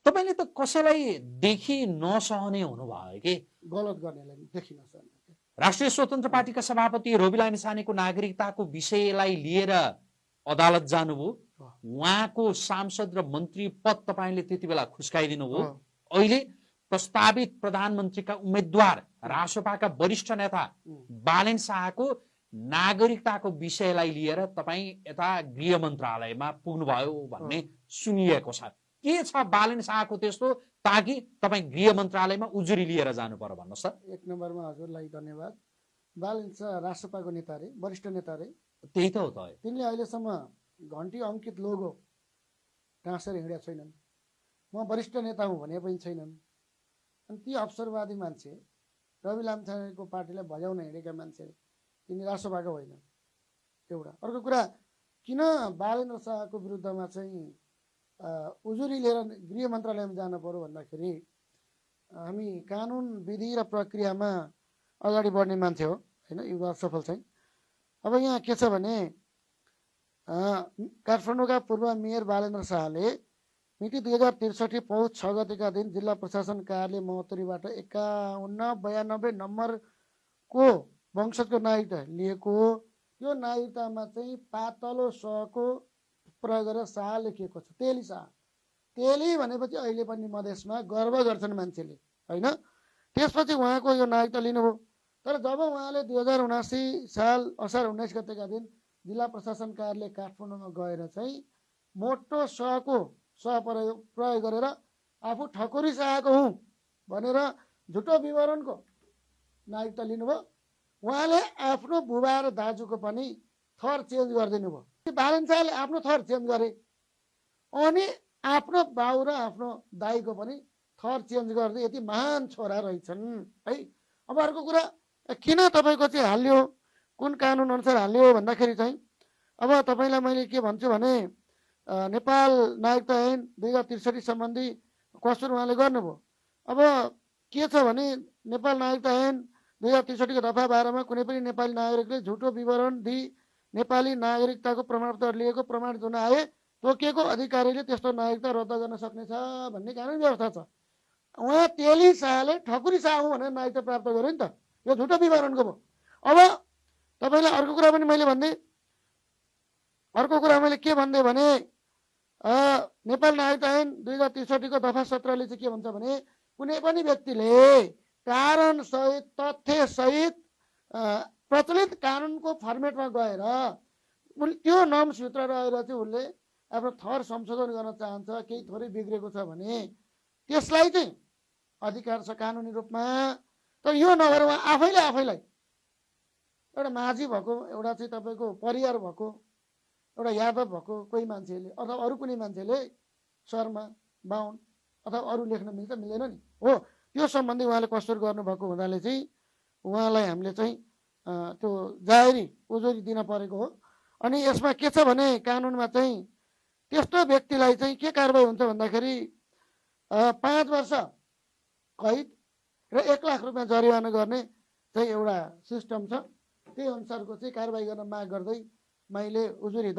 तपाईले त कसैलाई देखि नसहने हुनुभयो कि गलत गर्नेलाई देखिन सक्ने। राष्ट्रिय स्वतन्त्र पार्टीका सभापति रोबी लामिछानेको नागरिकताको विषयलाई लिएर अदालत जानुभयो, उहाँको सांसद र मन्त्री पद तपाईले त्यति बेला खुस्काइदिनु भयो। अहिले प्रस्तावित प्रधानमन्त्रीका उम्मेद्वार रासोपाका वरिष्ठ नेता बालेन शाहको नागरिकताको विषयलाई लिएर तपाई यता गृह मन्त्रालयमा पुग्नुभयो भन्ने सुनिएको छ। के छ बालेन शाहको त्यस्तो ताकि तपाई गृह मन्त्रालयमा उजुरी लिएर जानु पर्यो भन्नुहोस् त। एक नम्बरमा हजुरलाई धन्यवाद। बालेन शाह रासोपाको नेता रे, वरिष्ठ नेता रे। त्यही त हो त। तिनले अहिलेसम्म घन्टी अङ्कित लोगो टाँसेर हिँडेका छैनन्। म वरिष्ठ नेता हुँ भने पनि छैनन्। अनि ती अवसरवादी मान्छे, रवि लामिछानेको पार्टीलाई भजाउन हिँडेका मान्छे, तिनी रासोपाका होइन। एउटा अर्को कुरा, किन बालेन शाहको विरुद्धमा चाहिँ उजुरी लिएर गृह मन्त्रालयमा जानु पर्यो भन्दाखेरि हामी कानुन विधि र प्रक्रियामा अगाडि बढ्ने मान्छे हो होइन, युवा सफल चाहिँ। अब यहाँ के छ भने काठमाडौँका पूर्व मेयर बालेन्द्र शाहले मिति 2063 पौष 6 गतेका दिन जिल्ला प्रशासन कार्यालय महोत्तरीबाट 5192 नम्बरको वंशजको नागरिकता लिएको। यो नागरिकतामा चाहिँ पातलो सको प्रयोग गरेर शाह लेखिएको छ। तेली शाह, तेली भनेपछि अहिले पनि मधेसमा गर्व गर्छन् मान्छेले होइन। त्यसपछि उहाँको यो नागरिकता लिनुभयो। तर जब उहाँले 2079 साल असार 19 गतेका दिन जिल्ला प्रशासन कार्यालय काठमाडौँमा गएर चाहिँ मोटो सको प्रयोग गरेर आफू ठकुरी शाहको हुँ भनेर झुटो विवरणको नागरिकता लिनुभयो। उहाँले आफ्नो बुबा र दाजुको पनि थर चेन्ज गरिदिनु भयो। बालेन शाहले आफ्नो थर चेन्ज गरे अनि आफ्नो बाउ र आफ्नो दाईको पनि थर चेन्ज गर्दै यति महान छोरा रहेछन् है। अब अर्को कुरा, किन तपाईँको चाहिँ हाल्यो, कुन कानुन अनुसार हाल्यो भन्दाखेरि चाहिँ अब तपाईँलाई मैले के भन्छु भने नेपाल नागरिकता ऐन 2063 सम्बन्धी कसुर उहाँले गर्नुभयो। अब के छ भने नेपाल नागरिकता ऐन 2063 को दफा 12 मा कुनै पनि नेपाली नागरिकले झुटो विवरण दिई नेपाली नागरिकताको प्रमाणपत्र लिएको प्रमाणित हुन आए तोकिएको अधिकारीले त्यस्तो नागरिकता रद्द गर्न सक्नेछ भन्ने कानुन व्यवस्था छ। उहाँ तेली शाहले ठकुरी शाह हुँ भनेर नागरिकता प्राप्त गर्यो नि त, यो झुटो विवरणको भयो। अब तपाईँलाई अर्को कुरा पनि मैले भन्दै, अर्को कुरा मैले के भन्दै भने नेपाल नागरिकता ऐन 2063 को दफा 17 ले चाहिँ के भन्छ भने कुनै पनि व्यक्तिले कारण सहित तथ्य सहित प्रचलित कानुनको फर्मेटमा गएर त्यो नम्सभित्र रहेर चाहिँ उसले आफ्नो थर संशोधन गर्न चाहन्छ, केही थोरै बिग्रेको छ भने त्यसलाई चाहिँ अधिकार छ कानुनी रूपमा। तर यो नगरेर उहाँ आफैलाई एउटा माझी भएको, एउटा चाहिँ तपाईँको परिवार भएको, एउटा यादव भएको कोही मान्छेले अथवा अरू कुनै मान्छेले शर्मा बाहुन अथवा अरू लेख्न मिल्छ मिल्दैन नि हो, त्यो सम्बन्धी उहाँले कसुर गर्नुभएको हुनाले चाहिँ उहाँलाई हामीले चाहिँ त्यो जाहेरी उजुरी दिन परेको हो। अनि यसमा के छ भने कानुनमा चाहिँ त्यस्तो व्यक्तिलाई चाहिँ के कारबाही हुन्छ भन्दाखेरि 5 वर्ष कैद र 1 लाख रुपियाँ जरिवाना गर्ने चाहिँ एउटा सिस्टम छ। त्यही अनुसारको चाहिँ कारबाही गर्न माग गर्दै मैले उजुरी